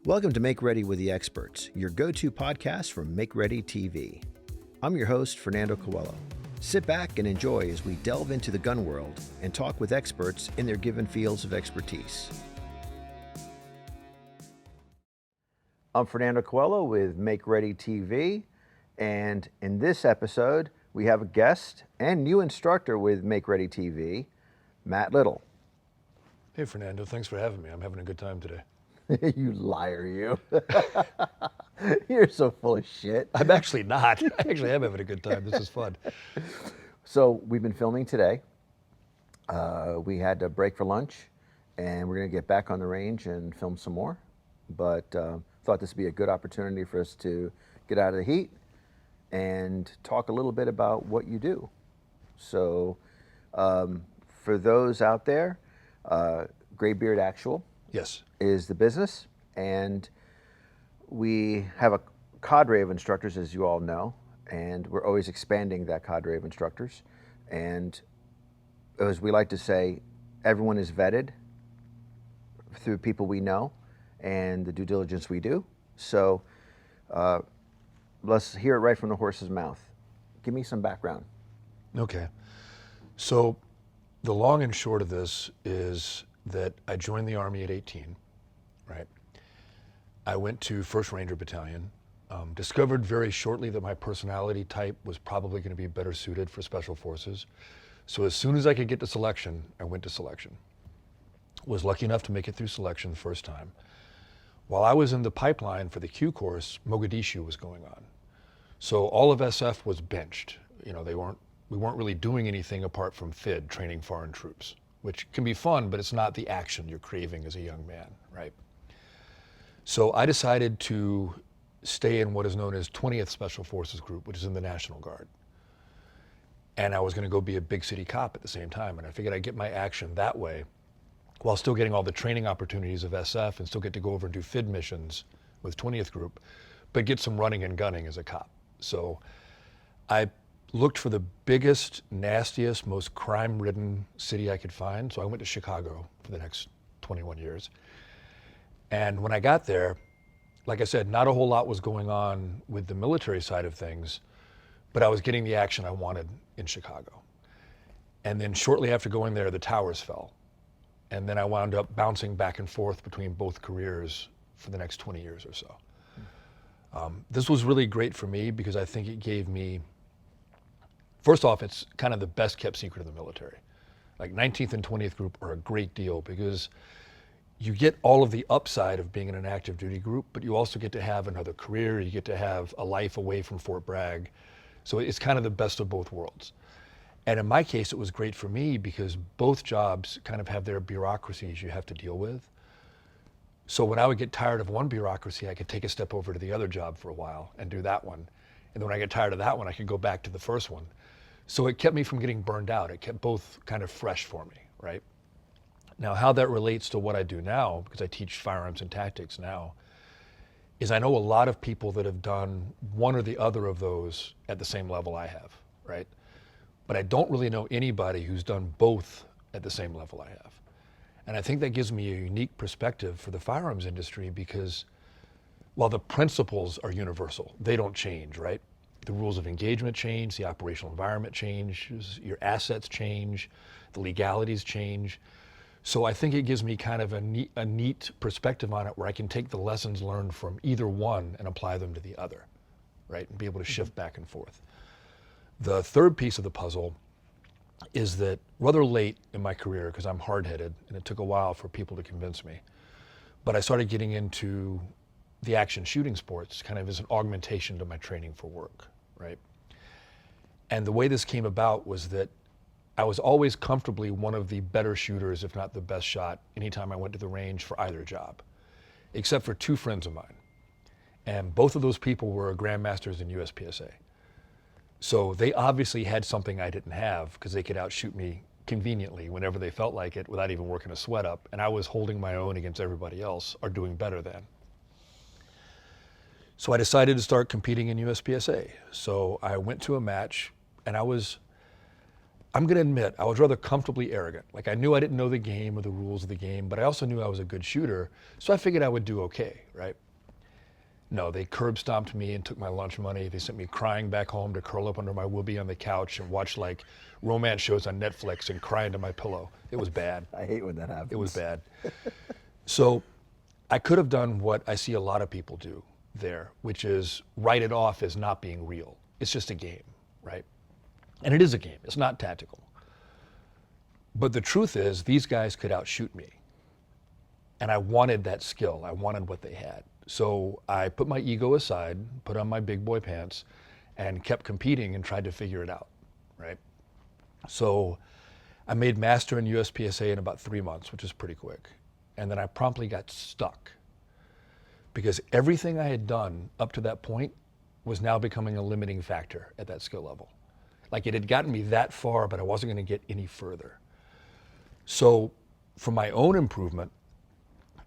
Welcome to Make Ready with the Experts, your go-to podcast from Make Ready TV. I'm your host, Fernando Coelho. Sit back and enjoy as we delve into the gun world and talk with experts in their given fields of expertise. I'm Fernando Coelho with Make Ready TV, and in this episode, we have a guest and new instructor with Make Ready TV, Matt Little. Hey, Fernando, thanks for having me. I'm having a good time today. You liar, you. You're so full of shit. I'm actually not. I actually am having a good time. This is fun. So we've been filming today. We had a break for lunch, and we're going to get back on the range and film some more. But thought this would be a good opportunity for us to get out of the heat and talk a little bit about what you do. So for those out there, Graybeard Actual. Yes. Is the business, and we have a cadre of instructors, as you all know, and we're always expanding that cadre of instructors. And as we like to say, everyone is vetted through people we know and the due diligence we do. So let's hear it right from the horse's mouth. Give me some background. Okay. So the long and short of this is that I joined the Army at 18, right? I went to 1st Ranger Battalion, discovered very shortly that my personality type was probably going to be better suited for Special Forces. So as soon as I could get to selection, I went to selection. Was lucky enough to make it through selection the first time. While I was in the pipeline for the Q course, Mogadishu was going on. So all of SF was benched. You know, we weren't really doing anything apart from FID, training foreign troops, which can be fun, but it's not the action you're craving as a young man, right? So I decided to stay in what is known as 20th Special Forces Group, which is in the National Guard. And I was gonna go be a big city cop at the same time, and I figured I'd get my action that way while still getting all the training opportunities of SF and still get to go over and do FID missions with 20th Group, but get some running and gunning as a cop. So I looked for the biggest, nastiest, most crime-ridden city I could find. So I went to Chicago for the next 21 years. And when I got there, like I said, not a whole lot was going on with the military side of things, but I was getting the action I wanted in Chicago. And then shortly after going there, the towers fell. And then I wound up bouncing back and forth between both careers for the next 20 years or so. This was really great for me because I think it gave me, first off, it's kind of the best kept secret of the military. Like 19th and 20th Group are a great deal because you get all of the upside of being in an active duty group, but you also get to have another career, you get to have a life away from Fort Bragg. So it's kind of the best of both worlds. And in my case, it was great for me because both jobs kind of have their bureaucracies you have to deal with. So when I would get tired of one bureaucracy, I could take a step over to the other job for a while and do that one. And then when I get tired of that one, I could go back to the first one. So it kept me from getting burned out. It kept both kind of fresh for me, right? Now, how that relates to what I do now, because I teach firearms and tactics now, is I know a lot of people that have done one or the other of those at the same level I have, right? But I don't really know anybody who's done both at the same level I have. And I think that gives me a unique perspective for the firearms industry because while the principles are universal, they don't change, right? The rules of engagement change, the operational environment changes, your assets change, the legalities change. So I think it gives me kind of a neat perspective on it where I can take the lessons learned from either one and apply them to the other, right? And be able to shift back and forth. The third piece of the puzzle is that rather late in my career, because I'm hard-headed and it took a while for people to convince me, but I started getting into the action shooting sports kind of as an augmentation to my training for work, right? And the way this came about was that I was always comfortably one of the better shooters, if not the best shot, anytime I went to the range for either job, except for two friends of mine. And both of those people were grandmasters in USPSA. So they obviously had something I didn't have because they could outshoot me conveniently whenever they felt like it without even working a sweat up. And I was holding my own against everybody else or doing better than. So I decided to start competing in USPSA. So I went to a match and I was I'm going to admit, I was rather comfortably arrogant. Like I knew I didn't know the game or the rules of the game, but I also knew I was a good shooter, so I figured I would do okay, right? No, they curb stomped me and took my lunch money. They sent me crying back home to curl up under my whoopee on the couch and watch like romance shows on Netflix and cry into my pillow. It was bad. I hate when that happens. It was bad. So I could have done what I see a lot of people do there, which is write it off as not being real. It's just a game, right? And it is a game, it's not tactical. But the truth is, these guys could outshoot me. And I wanted that skill, I wanted what they had. So I put my ego aside, put on my big boy pants, and kept competing and tried to figure it out, right? So I made master in USPSA in about 3 months, which is pretty quick. And then I promptly got stuck because everything I had done up to that point was now becoming a limiting factor at that skill level. Like it had gotten me that far, but I wasn't going to get any further. So for my own improvement,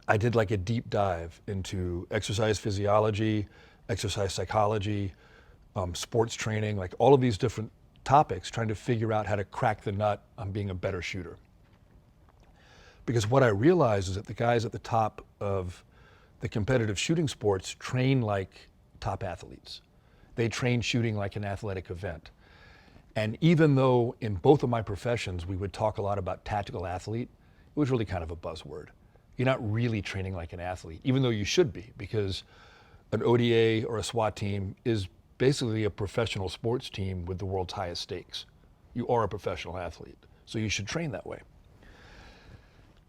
I did like a deep dive into exercise physiology, exercise psychology, sports training, like all of these different topics, trying to figure out how to crack the nut on being a better shooter. Because what I realized is that the guys at the top of the competitive shooting sports train like top athletes. They train shooting like an athletic event. And even though in both of my professions we would talk a lot about tactical athlete, it was really kind of a buzzword. You're not really training like an athlete, even though you should be, because an ODA or a SWAT team is basically a professional sports team with the world's highest stakes. You are a professional athlete, so you should train that way.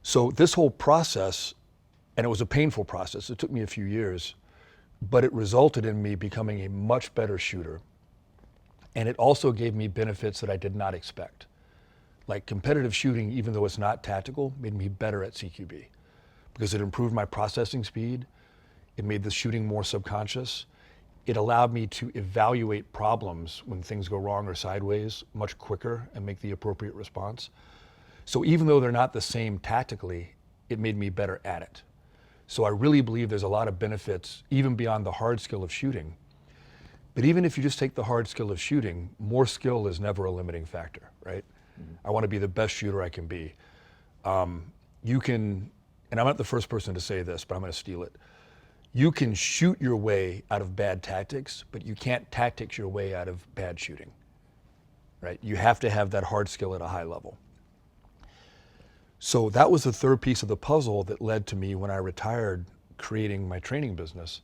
So this whole process, and it was a painful process, it took me a few years, but it resulted in me becoming a much better shooter. And it also gave me benefits that I did not expect. Like competitive shooting, even though it's not tactical, made me better at CQB because it improved my processing speed. It made the shooting more subconscious. It allowed me to evaluate problems when things go wrong or sideways much quicker and make the appropriate response. So even though they're not the same tactically, it made me better at it. So I really believe there's a lot of benefits even beyond the hard skill of shooting. But even if you just take the hard skill of shooting, more skill is never a limiting factor, right? Mm-hmm. I want to be the best shooter I can be. You can, and I'm not the first person to say this, but I'm going to steal it. You can shoot your way out of bad tactics, but you can't tactics your way out of bad shooting, right? You have to have that hard skill at a high level. So that was the third piece of the puzzle that led to me when I retired creating my training business.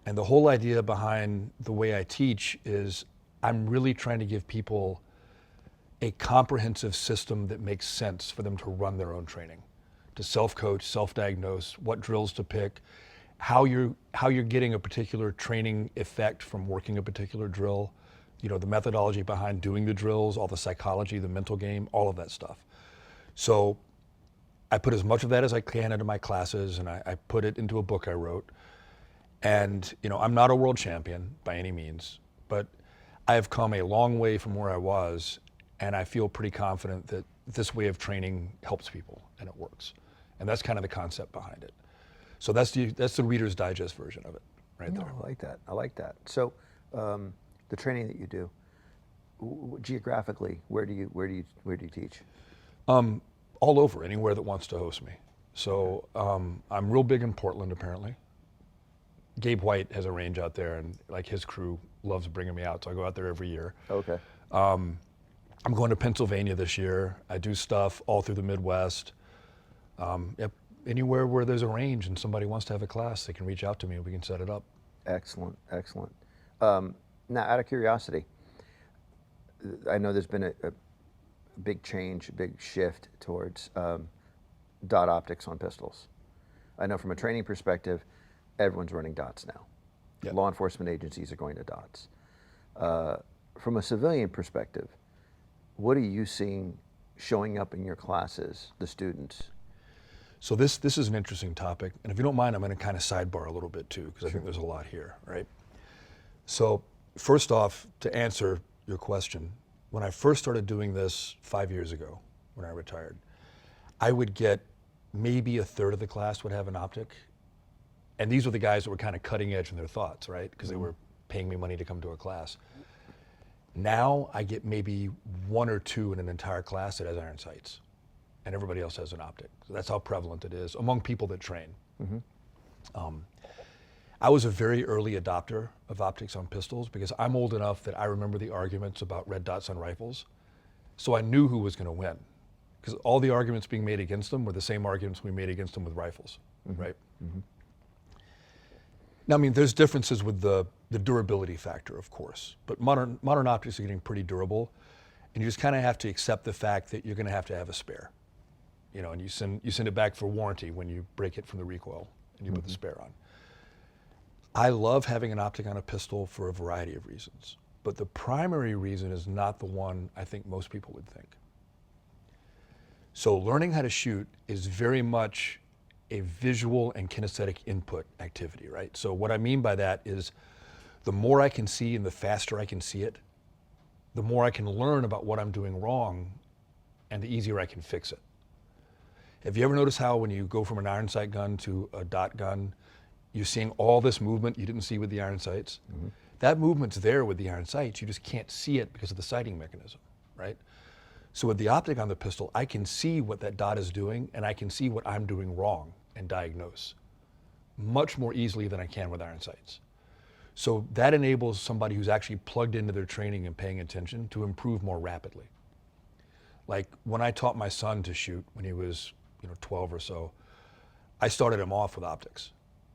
And the whole idea behind the way I teach is I'm really trying to give people a comprehensive system that makes sense for them to run their own training, to self-coach, self-diagnose, what drills to pick, how you're getting a particular training effect from working a particular drill, you know, the methodology behind doing the drills, all the psychology, the mental game, all of that stuff. So I put as much of that as I can into my classes, and I put it into a book I wrote. And you know, I'm not a world champion by any means, but I have come a long way from where I was, and I feel pretty confident that this way of training helps people and it works. And that's kind of the concept behind it. So that's the Reader's Digest version of it, right there. I like that. I like that. So the training that you do, geographically, where do you teach? All over, anywhere that wants to host me. So I'm real big in Portland, apparently. Gabe White has a range out there, and like his crew loves bringing me out, so I go out there every year. Okay. I'm going to Pennsylvania this year. I do stuff all through the Midwest. Yep, anywhere where there's a range and somebody wants to have a class, they can reach out to me and we can set it up. Excellent, excellent. Now, out of curiosity, I know there's been a big change, a big shift towards dot optics on pistols. I know from a training perspective, everyone's running dots now. Yep. Law enforcement agencies are going to dots. From a civilian perspective, what are you seeing showing up in your classes, the students? So this is an interesting topic, and if you don't mind, I'm going to kind of sidebar a little bit too, because I think there's a lot here, right? So first off, to answer your question, when I first started doing this 5 years ago, when I retired, I would get maybe a third of the class would have an optic. And these were the guys that were kind of cutting edge in their thoughts, right? Because they were paying me money to come to a class. Now I get maybe one or two in an entire class that has iron sights, and everybody else has an optic. So that's how prevalent it is among people that train. I was a very early adopter of optics on pistols because I'm old enough that I remember the arguments about red dots on rifles. So I knew who was going to win because all the arguments being made against them were the same arguments we made against them with rifles, right? Now, I mean, there's differences with the durability factor, of course, but modern optics are getting pretty durable, and you just kind of have to accept the fact that you're going to have a spare, you know, and you send it back for warranty when you break it from the recoil and you put the spare on. I love having an optic on a pistol for a variety of reasons, but the primary reason is not the one I think most people would think. So learning how to shoot is very much a visual and kinesthetic input activity, right? So what I mean by that is the more I can see and the faster I can see it, the more I can learn about what I'm doing wrong and the easier I can fix it. Have you ever noticed how when you go from an iron sight gun to a dot gun, you're seeing all this movement you didn't see with the iron sights? That movement's there with the iron sights, you just can't see it because of the sighting mechanism, right? So with the optic on the pistol, I can see what that dot is doing and I can see what I'm doing wrong and diagnose much more easily than I can with iron sights. So that enables somebody who's actually plugged into their training and paying attention to improve more rapidly. Like when I taught my son to shoot when he was 12 or so, I started him off with optics.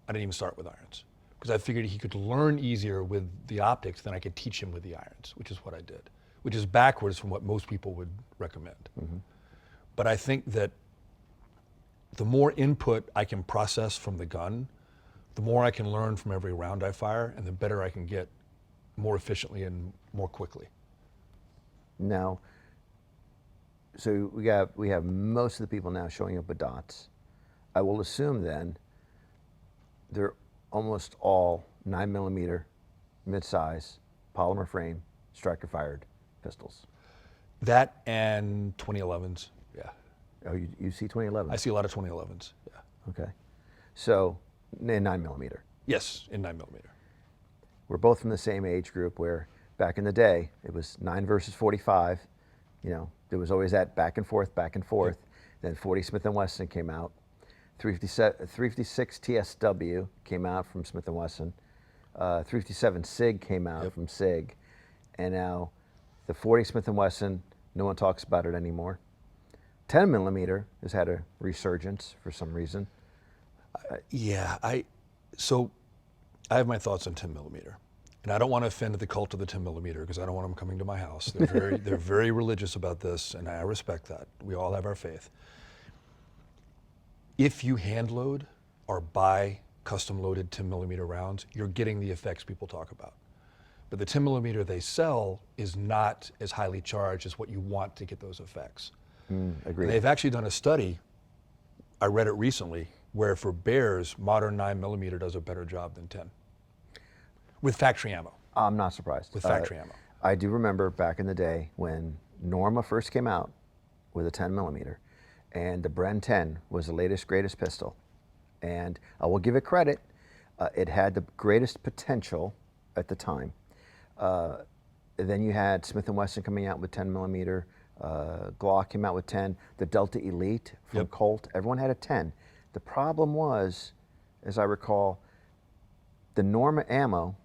I didn't even start with irons because I figured he could learn easier with the optics than I could teach him with the irons, which is what I did, which is backwards from what most people would recommend. But I think that the more input I can process from the gun, the more I can learn from every round I fire, and the better I can get more efficiently and more quickly. Now, so we have most of the people now showing up with dots. I will assume then they're almost all 9mm, mid-size, polymer frame, striker fired pistols. That and 2011s, yeah. Oh, you see 2011? I see a lot of 2011s, yeah. Okay. So, in 9mm. Yes, in 9mm. We're both from the same age group where back in the day, it was 9 versus 45. You know, there was always that back and forth. Yep. Then 40 Smith & Wesson came out. 356 TSW came out from Smith & Wesson. 357 SIG came out from SIG. And now the 40 Smith & Wesson, no one talks about it anymore. 10mm has had a resurgence for some reason. So I have my thoughts on 10mm. And I don't want to offend the cult of the 10mm because I don't want them coming to my house. They're very religious about this, and I respect that. We all have our faith. If you hand load or buy custom loaded 10mm rounds, you're getting the effects people talk about. But the 10mm they sell is not as highly charged as what you want to get those effects. Agreed. And they've actually done a study, I read it recently, where for bears, modern 9mm does a better job than 10. With factory ammo. I'm not surprised. With factory ammo. I do remember back in the day when Norma first came out with a 10mm, and the Bren 10 was the latest, greatest pistol. And I will give it credit, it had the greatest potential at the time. Then you had Smith & Wesson coming out with 10mm, Glock came out with 10, the Delta Elite from Colt, everyone had a 10. The problem was, as I recall, the Norma ammo,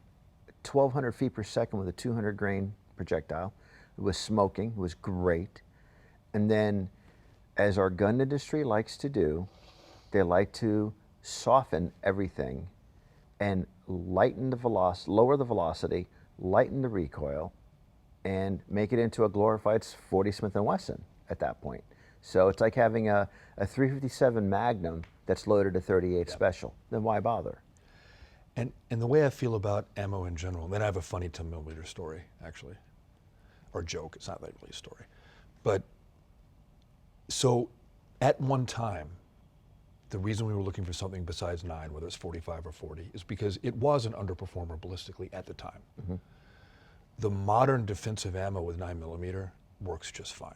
1,200 feet per second with a 200 grain projectile. It was smoking, it was great. And then, as our gun industry likes to do, they like to soften everything and lighten the velocity, lower the velocity, lighten the recoil, and make it into a glorified 40 Smith & Wesson at that point. So it's like having a 357 Magnum that's loaded a 38 Special. Then why bother? And the way I feel about ammo in general, then I have a funny 10mm story, actually. Or joke, it's not really a story. But, so, at one time, the reason we were looking for something besides 9, whether it's 45 or 40, is because it was an underperformer ballistically at the time. The modern defensive ammo with 9mm works just fine.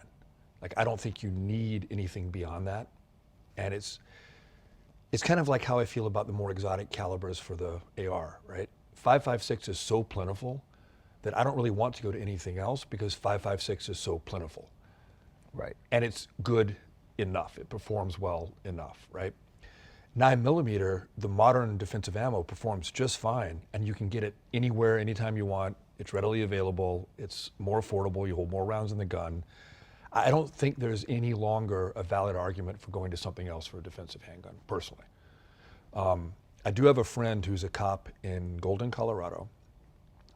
Like, I don't think you need anything beyond that. And it's kind of like how I feel about the more exotic calibers for the AR, right? 5.56 is so plentiful that I don't really want to go to anything else because 5.56 is so plentiful. Right. And it's good enough. It performs well enough, right? 9mm, the modern defensive ammo performs just fine, and you can get it anywhere, anytime you want. It's readily available. It's more affordable. You hold more rounds in the gun. I don't think there's any longer a valid argument for going to something else for a defensive handgun, personally. I do have a friend who's a cop in Golden, Colorado,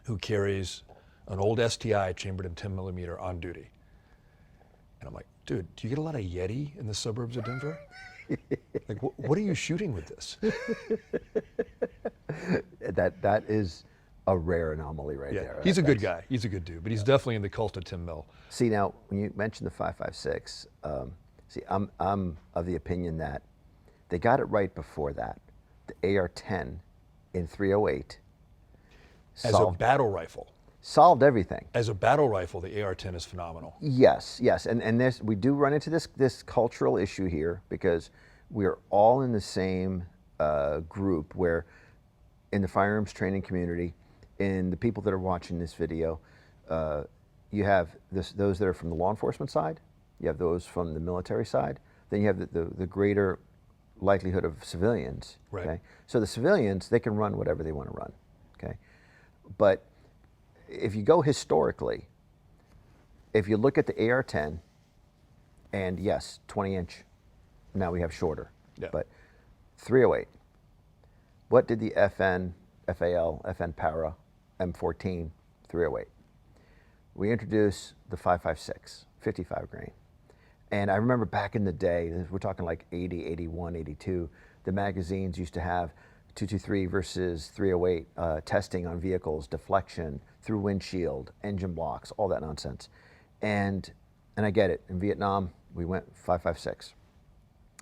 who carries an old STI chambered in 10mm on duty. And I'm like, dude, do you get a lot of Yeti in the suburbs of Denver? Like, what are you shooting with this? That is a rare anomaly right Yeah, there. he's a good guy. He's a good dude, but he's definitely in the cult of 10mm. See, now when you mentioned the 5.56, see, I'm of the opinion that they got it right before that. The AR-10 in 308 As a battle rifle. Solved everything. As a battle rifle, the AR-10 is phenomenal. Yes, yes, and this, we do run into this cultural issue here because we are all in the same group where, in the firearms training community, in the people that are watching this video, you have those that are from the law enforcement side, you have those from the military side, then you have the greater likelihood of civilians. Right. Okay? So the civilians, they can run whatever they want to run. Okay, but if you go historically, if you look at the AR-10, and yes, 20-inch, now we have shorter, Yeah. but 308, what did the FN, FAL, FN Para, M14, 308? We introduced the 5.56, 55 grain. And I remember back in the day, we're talking like 80, 81, 82, the magazines used to have 223 versus 308 testing on vehicles, deflection, through windshield, engine blocks, all that nonsense. And I get it. In Vietnam, we went 5.56.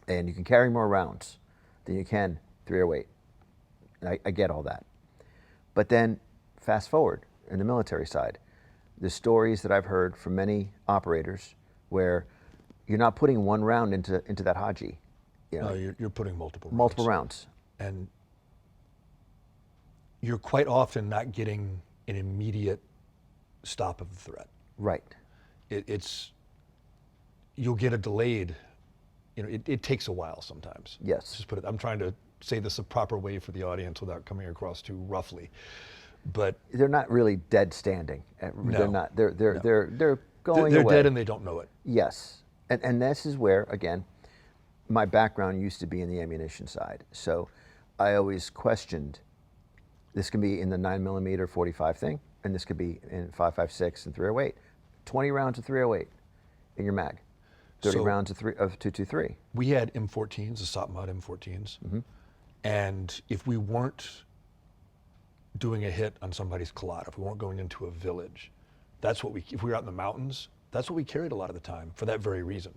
And you can carry more rounds than you can 308. And I get all that. But then fast forward in the military side, the stories that I've heard from many operators where you're not putting one round into that Haji. You know, No, you're putting multiple rounds. And you're quite often not getting an immediate stop of the threat. Right. You'll get a delayed, it takes a while sometimes. Yes. Just put it, I'm trying to say this a proper way for the audience without coming across too roughly. But they're not really dead standing. No. They're not. They're No. going They're away. dead and they don't know it. Yes. And this is where, again, my background used to be in the ammunition side. So I always questioned, this can be in the 9mm 45 thing, and this could be in 5.56 and 308. 20 rounds of 308 in your mag. 30 So rounds of 223. we had M14s, the SOP-mod M14s. Mm-hmm. And if we weren't doing a hit on somebody's collide, if we weren't going into a village, if we were out in the mountains, that's what we carried a lot of the time for that very reason.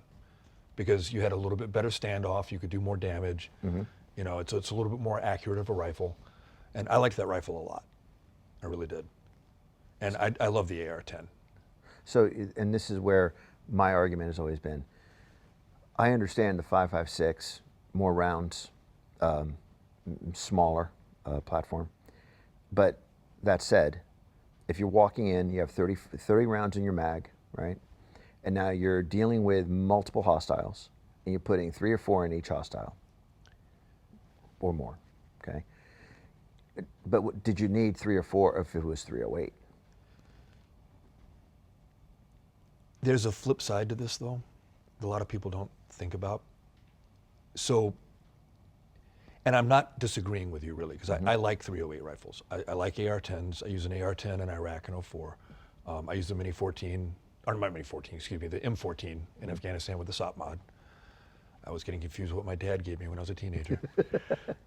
Because you had a little bit better standoff, you could do more damage. Mm-hmm. It's a little bit more accurate of a rifle. And I liked that rifle a lot. I really did. And I love the AR-10. So, and this is where my argument has always been, I understand the 5.56, more rounds, smaller platform. But that said, if you're walking in, you have 30 rounds in your mag, right? And now you're dealing with multiple hostiles, and you're putting 3 or 4 in each hostile, or more, okay? But did you need 3 or 4 if it was 308? There's a flip side to this, though, that a lot of people don't think about. So, and I'm not disagreeing with you, really, because I like 308 rifles. I like AR-10s. I use an AR-10 in Iraq in 04. I use the the M14 in Afghanistan with the SOP-mod. I was getting confused with what my dad gave me when I was a teenager.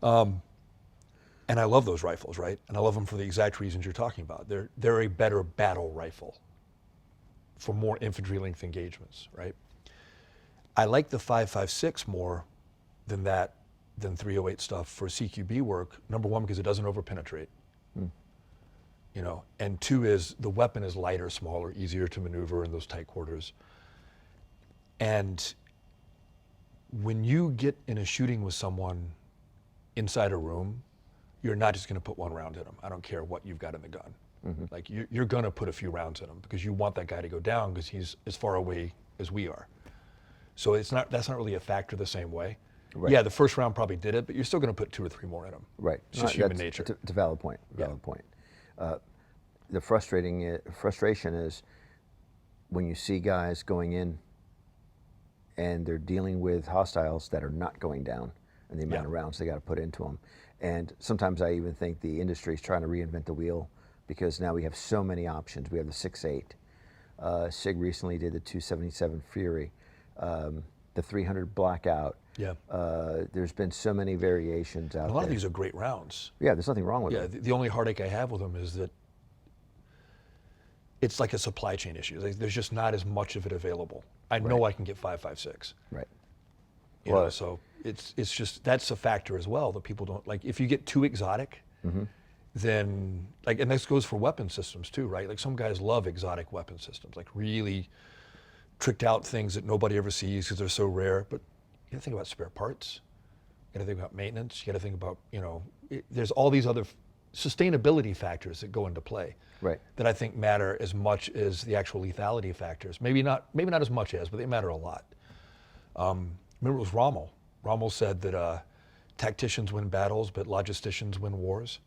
And I love those rifles, right? And I love them for the exact reasons you're talking about. They're a better battle rifle for more infantry length engagements, right? I like the 5.56 more than 308 stuff for CQB work. Number one, because it doesn't overpenetrate. And 2 is the weapon is lighter, smaller, easier to maneuver in those tight quarters. And when you get in a shooting with someone inside a room, you're not just going to put one round in them. I don't care what you've got in the gun. Like you're going to put a few rounds in him because you want that guy to go down because he's as far away as we are. So that's not really a factor the same way. Right. Yeah, the first round probably did it, but you're still going to put 2 or 3 more in him. Right. It's just human nature. It's a valid point. Valid point. The frustration is when you see guys going in and they're dealing with hostiles that are not going down, and the amount of rounds they got to put into them. And sometimes I even think the industry is trying to reinvent the wheel because now we have so many options. We have the 6.8. SIG recently did the 277 Fury, the 300 Blackout. Yeah. There's been so many variations out there. A lot of these are great rounds. Yeah, there's nothing wrong with Yeah, it. the only heartache I have with them is that it's like a supply chain issue. There's just not as much of it available. I know I can get 5.56. Right. You know, so it's just, that's a factor as well that people don't, like if you get too exotic, then like, and this goes for weapon systems too, right? Like some guys love exotic weapon systems, like really tricked out things that nobody ever sees because they're so rare. But you gotta think about spare parts, you gotta think about maintenance, you gotta think about, you know, there's all these other sustainability factors that go into play. Right. That I think matter as much as the actual lethality factors. Maybe not as much as, but they matter a lot. Remember it was Rommel. Rommel said that tacticians win battles, but logisticians win wars.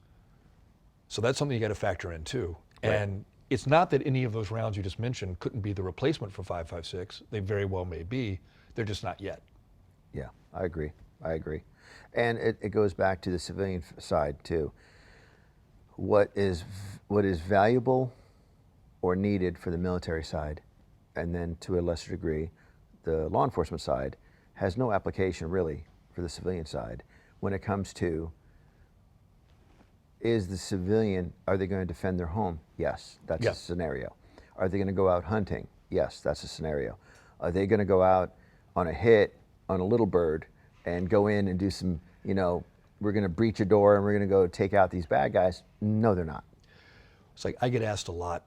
So that's something you got to factor in too. Right. And it's not that any of those rounds you just mentioned couldn't be the replacement for 5.56. They very well may be. They're just not yet. Yeah, I agree. And it goes back to the civilian side too. What is valuable or needed for the military side, and then to a lesser degree, the law enforcement side, has no application really for the civilian side when it comes to, is the civilian, are they going to defend their home? Yes, that's a scenario. Are they going to go out hunting? Yes, that's a scenario. Are they going to go out on a hit on a little bird and go in and do some, you know, we're going to breach a door and we're going to go take out these bad guys? No, they're not. It's like I get asked a lot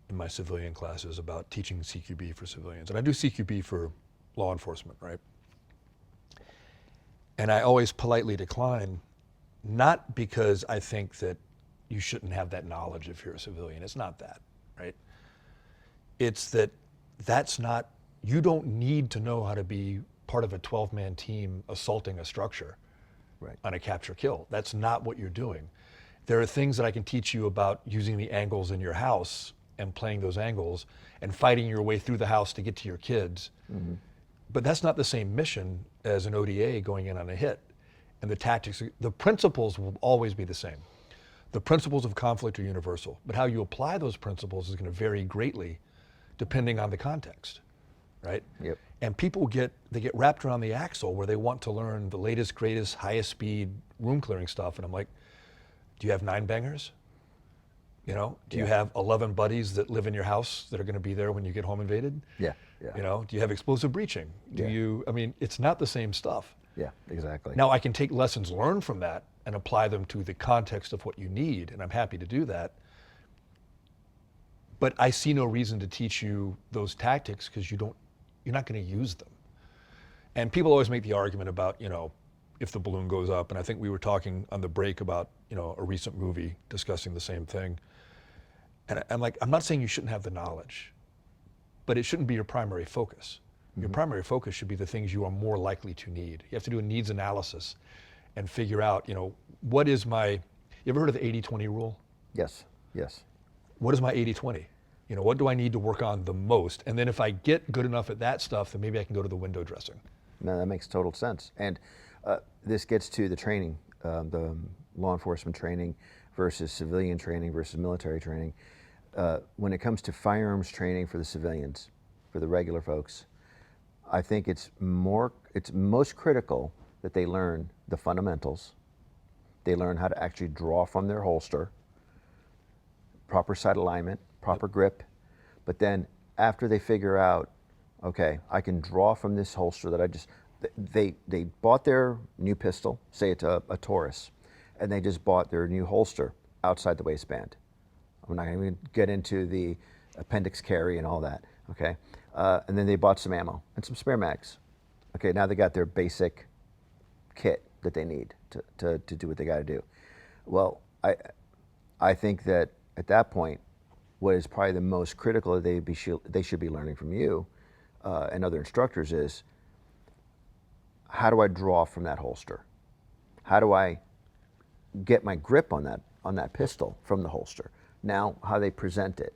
in my civilian classes about teaching CQB for civilians. And I do CQB for law enforcement, right? And I always politely decline, not because I think that you shouldn't have that knowledge if you're a civilian. It's not that, right? It's that that's not, you don't need to know how to be part of a 12-man team assaulting a structure on a capture kill. That's not what you're doing. There are things that I can teach you about using the angles in your house and playing those angles and fighting your way through the house to get to your kids. But that's not the same mission as an ODA going in on a hit. And the tactics, the principles will always be the same. The principles of conflict are universal, but how you apply those principles is going to vary greatly depending on the context, right? Yep. And people get wrapped around the axle where they want to learn the latest, greatest, highest speed room clearing stuff. And I'm like, do you have 9 bangers? You know, do you have 11 buddies that live in your house that are going to be there when you get home invaded? Yeah. You know, do you have explosive breaching? Do you, I mean, it's not the same stuff. Yeah, exactly. Now I can take lessons learned from that and apply them to the context of what you need, and I'm happy to do that. But I see no reason to teach you those tactics because you're not going to use them. And people always make the argument about, you know, if the balloon goes up, and I think we were talking on the break about, you know, a recent movie discussing the same thing. And I'm like, I'm not saying you shouldn't have the knowledge, but it shouldn't be your primary focus. Your primary focus should be the things you are more likely to need. You have to do a needs analysis and figure out, you know, what is my, you ever heard of the 80-20 rule? Yes. What is my 80-20? You know, what do I need to work on the most? And then if I get good enough at that stuff, then maybe I can go to the window dressing. No, that makes total sense. And this gets to the training, the law enforcement training versus civilian training versus military training. When it comes to firearms training for the civilians, for the regular folks, I think it's most critical that they learn the fundamentals. They learn how to actually draw from their holster, proper sight alignment, proper grip. But then after they figure out, okay, I can draw from this holster that I just, they bought their new pistol, say it's a Taurus, and they just bought their new holster outside the waistband. I'm not going to get into the appendix carry and all that, okay? And then they bought some ammo and some spare mags. Okay, now they got their basic kit that they need to do what they got to do. Well, I think that at that point, what is probably the most critical that they should be learning from you and other instructors is, how do I draw from that holster? How do I get my grip on that pistol from the holster? Now, how they present it,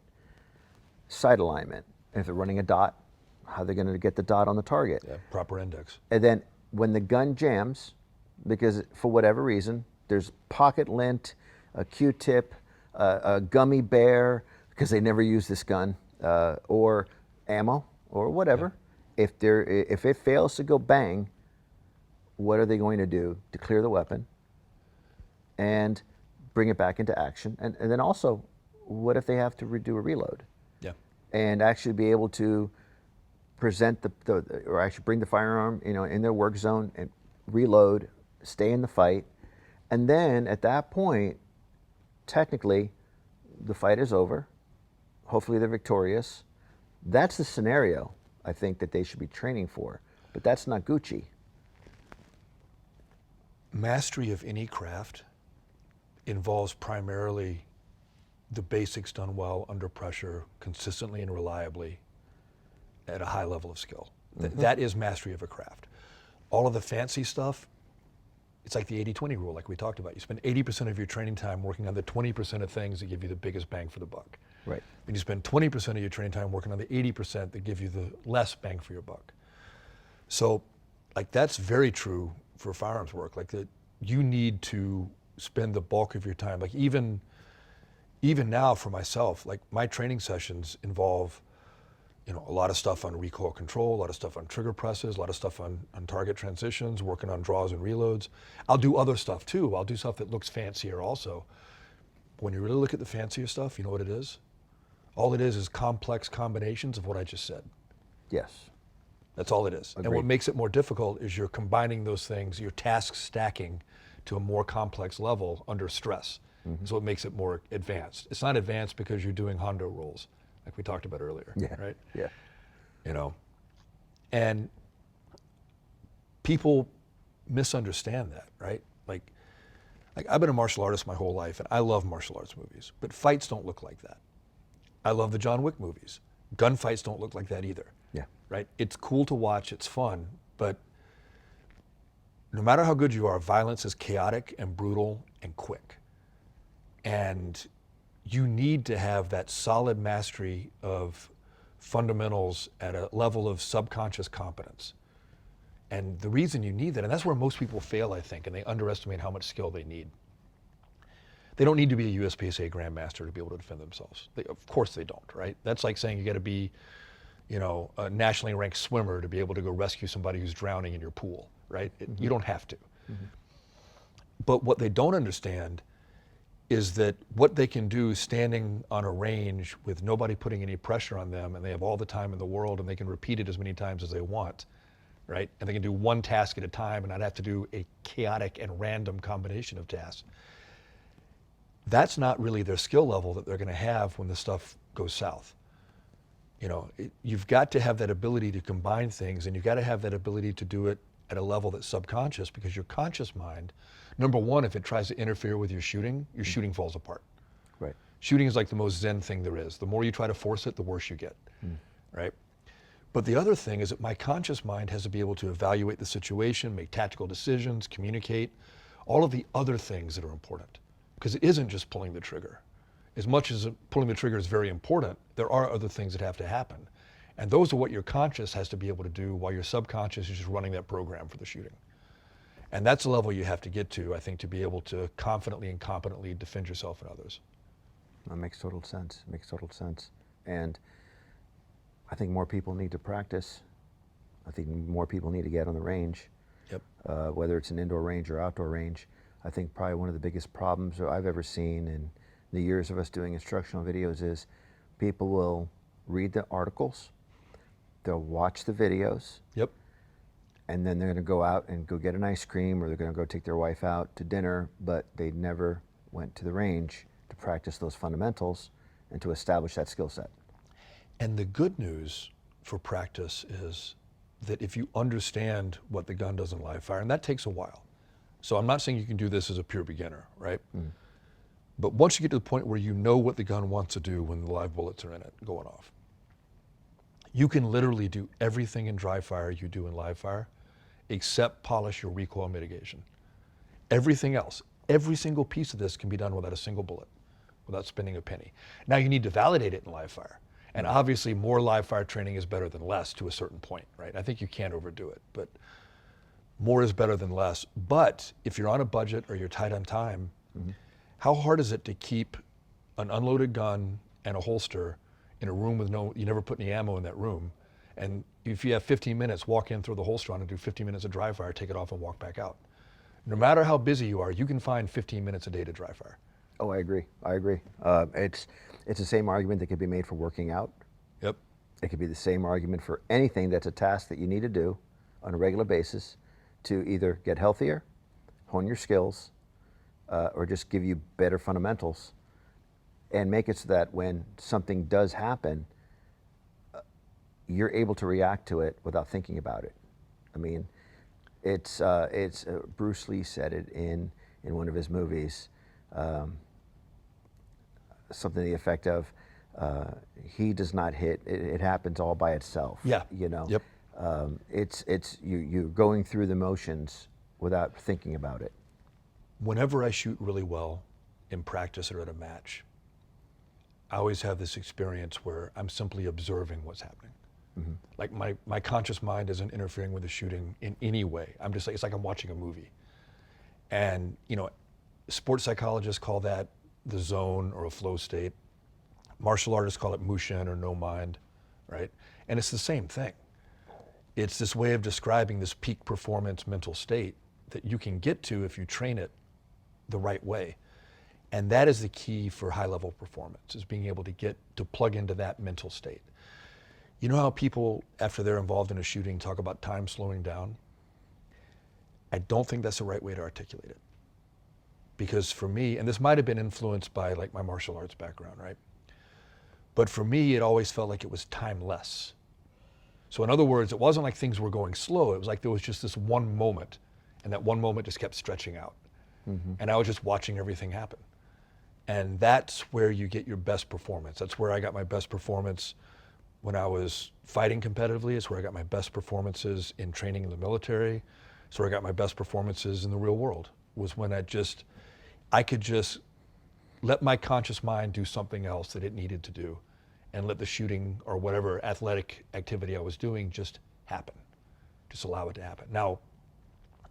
sight alignment, and if they're running a dot, how they're going to get the dot on the target. Yeah, proper index. And then when the gun jams, because for whatever reason, there's pocket lint, a Q-tip, a gummy bear, because they never use this gun, or ammo, or whatever. Yeah. If it fails to go bang, what are they going to do to clear the weapon and bring it back into action? And then also, what if they have to do a reload? Yeah. And actually be able to present or actually bring the firearm, in their work zone and reload, stay in the fight. And then at that point, technically, the fight is over. Hopefully they're victorious. That's the scenario I think that they should be training for, but that's not Gucci. Mastery of any craft involves primarily the basics done well under pressure, consistently and reliably at a high level of skill. Mm-hmm. That is mastery of a craft. All of the fancy stuff, it's like the 80-20 rule, like we talked about. You spend 80% of your training time working on the 20% of things that give you the biggest bang for the buck. Right. And you spend 20% of your training time working on the 80% that give you the less bang for your buck. So, like, that's very true for firearms work. Like, that you need to spend the bulk of your time. Like, even now for myself, like, my training sessions involve, a lot of stuff on recoil control, a lot of stuff on trigger presses, a lot of stuff on target transitions, working on draws and reloads. I'll do other stuff too. I'll do stuff that looks fancier also. When you really look at the fancier stuff, you know what it is? All it is complex combinations of what I just said. Yes. That's all it is. Agreed. And what makes it more difficult is you're combining those things, your task stacking to a more complex level under stress. Mm-hmm. So it makes it more advanced. It's not advanced because you're doing Hondo rolls, like we talked about earlier, right? Yeah. And people misunderstand that, right? Like I've been a martial artist my whole life, and I love martial arts movies, but fights don't look like that. I love the John Wick movies. Gunfights don't look like that either. Yeah. Right? It's cool to watch, it's fun, but no matter how good you are, violence is chaotic and brutal and quick. And you need to have that solid mastery of fundamentals at a level of subconscious competence. And the reason you need that, and that's where most people fail, I think, and they underestimate how much skill they need. They don't need to be a USPSA grandmaster to be able to defend themselves. Of course they don't, right? That's like saying you got to be, a nationally ranked swimmer to be able to go rescue somebody who's drowning in your pool, right? Mm-hmm. You don't have to. Mm-hmm. But what they don't understand is that what they can do standing on a range with nobody putting any pressure on them, and they have all the time in the world, and they can repeat it as many times as they want, right? And they can do one task at a time and not have to do a chaotic and random combination of tasks. That's not really their skill level that they're going to have when the stuff goes south. You've got to have that ability to combine things, and you've got to have that ability to do it at a level that's subconscious, because your conscious mind, number one, if it tries to interfere with your shooting falls apart. Right. Shooting is like the most zen thing there is. The more you try to force it, the worse you get, right? But the other thing is that my conscious mind has to be able to evaluate the situation, make tactical decisions, communicate, all of the other things that are important. Because it isn't just pulling the trigger. As much as pulling the trigger is very important, there are other things that have to happen. And those are what your conscious has to be able to do while your subconscious is just running that program for the shooting. And that's the level you have to get to, I think, to be able to confidently and competently defend yourself and others. That makes total sense. Makes total sense. And I think more people need to practice. I think more people need to get on the range. Yep. Whether it's an indoor range or outdoor range. I think probably one of the biggest problems I've ever seen in the years of us doing instructional videos is people will read the articles, they'll watch the videos, yep, and then they're going to go out and go get an ice cream, or they're going to go take their wife out to dinner, but they never went to the range to practice those fundamentals and to establish that skill set. And the good news for practice is that if you understand what the gun does in live fire, and that takes a while. So I'm not saying you can do this as a pure beginner, right? But once you get to the point where you know what the gun wants to do when the live bullets are in it going off, you can literally do everything in dry fire you do in live fire except polish your recoil mitigation. Everything else, every single piece of this can be done without a single bullet, without spending a penny. Now you need to validate it in live fire. And obviously more live fire training is better than less to a certain point, right? I think you can't overdo it, but more is better than less. But if you're on a budget or you're tight on time, how hard is it to keep an unloaded gun and a holster in a room with you never put any ammo in that room. And if you have 15 minutes, walk in, throw the holster on and do 15 minutes of dry fire, take it off and walk back out. No matter how busy you are, you can find 15 minutes a day to dry fire. Oh, I agree. I agree. It's the same argument that could be made for working out. Yep. It could be the same argument for anything that's a task that you need to do on a regular basis to either get healthier, hone your skills, or just give you better fundamentals and make it so that when something does happen, you're able to react to it without thinking about it. I mean, it's Bruce Lee said it in one of his movies, something to the effect of, he does not hit, it happens all by itself. Yeah. You know? Yep. You're going through the motions without thinking about it. Whenever I shoot really well in practice or at a match, I always have this experience where I'm simply observing what's happening. Mm-hmm. Like my conscious mind isn't interfering with the shooting in any way. I'm just like, it's like I'm watching a movie. And, you know, sports psychologists call that the zone or a flow state. Martial artists call it mushin or no mind, right? And it's the same thing. It's this way of describing this peak performance mental state that you can get to if you train it the right way. And that is the key for high level performance, is being able to get to plug into that mental state. You know how people, after they're involved in a shooting, talk about time slowing down? I don't think that's the right way to articulate it. Because for me, and this might have been influenced by like my martial arts background, right? But for me, it always felt like it was timeless. So in other words, it wasn't like things were going slow. It was like there was just this one moment, and that one moment just kept stretching out. Mm-hmm. And I was just watching everything happen. And that's where you get your best performance. That's where I got my best performance when I was fighting competitively. It's where I got my best performances in training in the military. It's where I got my best performances in the real world, was when I could just let my conscious mind do something else that it needed to do, and let the shooting or whatever athletic activity I was doing just happen. Just allow it to happen. Now,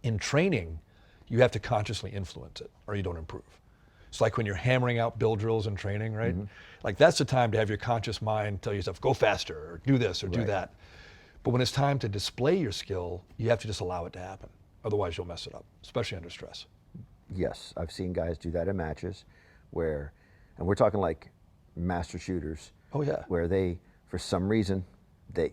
in training, you have to consciously influence it or you don't improve. It's like when you're hammering out build drills in training, right? Mm-hmm. Like that's the time to have your conscious mind tell yourself, go faster or do this or do that. But when it's time to display your skill, you have to just allow it to happen. Otherwise you'll mess it up, especially under stress. Yes, I've seen guys do that in matches where, and we're talking like master shooters. Oh yeah. Where they, for some reason, they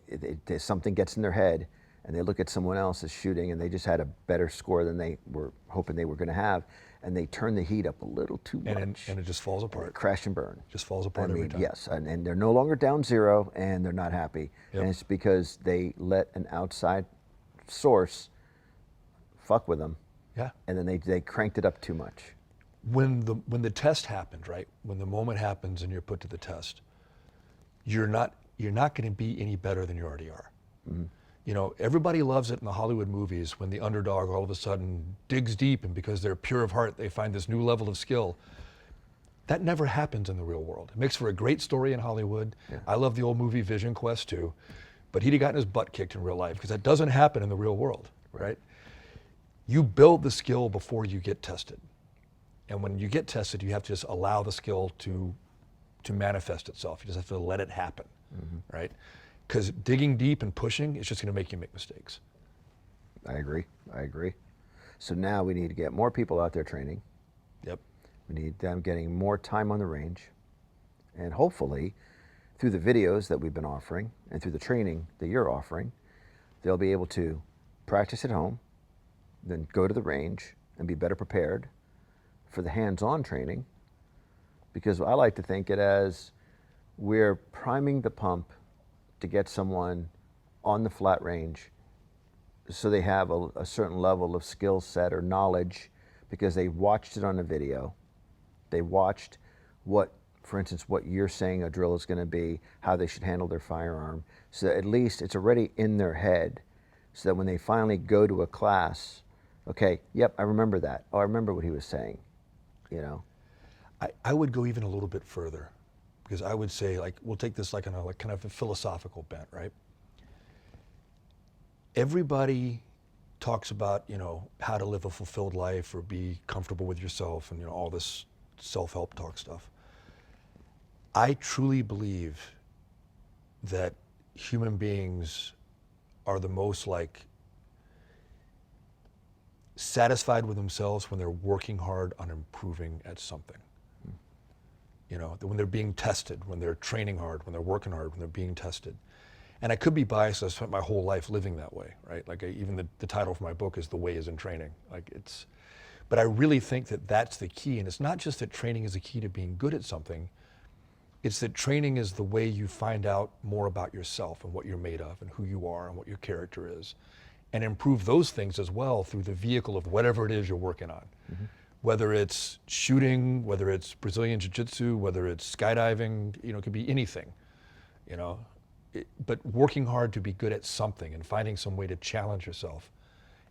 something gets in their head and they look at someone else's shooting and they just had a better score than they were hoping they were going to have, and they turn the heat up a little too much. And it just falls apart. Crash and burn. Just falls apart every time. Yes, and they're no longer down 0 and they're not happy. Yep. And it's because they let an outside source fuck with them. Yeah. And then they cranked it up too much. When the test happened, right? When the moment happens and you're put to the test, you're not going to be any better than you already are. Mm-hmm. You know, everybody loves it in the Hollywood movies when the underdog all of a sudden digs deep, and because they're pure of heart, they find this new level of skill. That never happens in the real world. It makes for a great story in Hollywood. Yeah. I love the old movie Vision Quest too, but he'd have gotten his butt kicked in real life because that doesn't happen in the real world, right? You build the skill before you get tested. And when you get tested, you have to just allow the skill to manifest itself. You just have to let it happen, mm-hmm. right? Because digging deep and pushing is just going to make you make mistakes. I agree. So now we need to get more people out there training. Yep. We need them getting more time on the range. And hopefully, through the videos that we've been offering and through the training that you're offering, they'll be able to practice at home, then go to the range and be better prepared for the hands-on training. Because I like to think it as we're priming the pump to get someone on the flat range so they have a certain level of skill set or knowledge because they watched it on a video. They watched what, for instance, what you're saying a drill is going to be, how they should handle their firearm. So at least it's already in their head, so that when they finally go to a class, okay, yep, I remember that. Oh, I remember what he was saying, you know. I would go even a little bit further, because I would say, like, we'll take this like on a kind of a philosophical bent, right? Everybody talks about, you know, how to live a fulfilled life or be comfortable with yourself and, you know, all this self-help talk stuff. I truly believe that human beings are the most like satisfied with themselves when they're working hard on improving at something. You know, when they're being tested, when they're training hard, when they're working hard, when they're being tested. And I could be biased, I spent my whole life living that way, right? Like even the title for my book is The Way is in Training. Like but I really think that that's the key. And it's not just that training is the key to being good at something, it's that training is the way you find out more about yourself and what you're made of and who you are and what your character is. And improve those things as well through the vehicle of whatever it is you're working on. Mm-hmm. Whether it's shooting, whether it's Brazilian Jiu-Jitsu, whether it's skydiving, you know, it could be anything, you know. But working hard to be good at something and finding some way to challenge yourself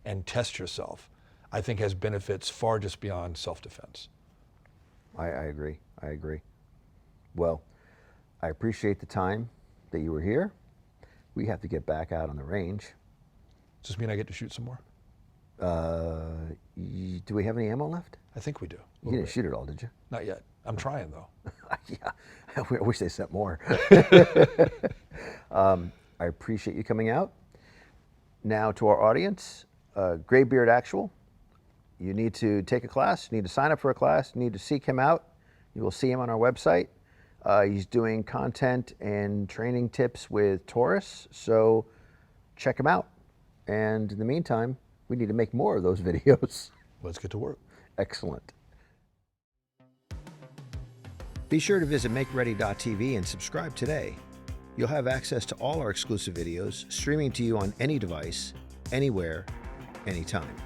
and test yourself, I think has benefits far just beyond self-defense. I agree. I agree. Well, I appreciate the time that you were here. We have to get back out on the range. Does this mean I get to shoot some more? Do we have any ammo left? I think we do. You didn't shoot it all, did you? Not yet. I'm trying, though. Yeah, I wish they sent more. I appreciate you coming out. Now to our audience, Graybeard Actual, you need to take a class, you need to sign up for a class, you need to seek him out. You will see him on our website. He's doing content and training tips with Taurus, so check him out. And in the meantime, we need to make more of those videos. Let's get to work. Excellent. Be sure to visit MakeReady.tv and subscribe today. You'll have access to all our exclusive videos, streaming to you on any device, anywhere, anytime.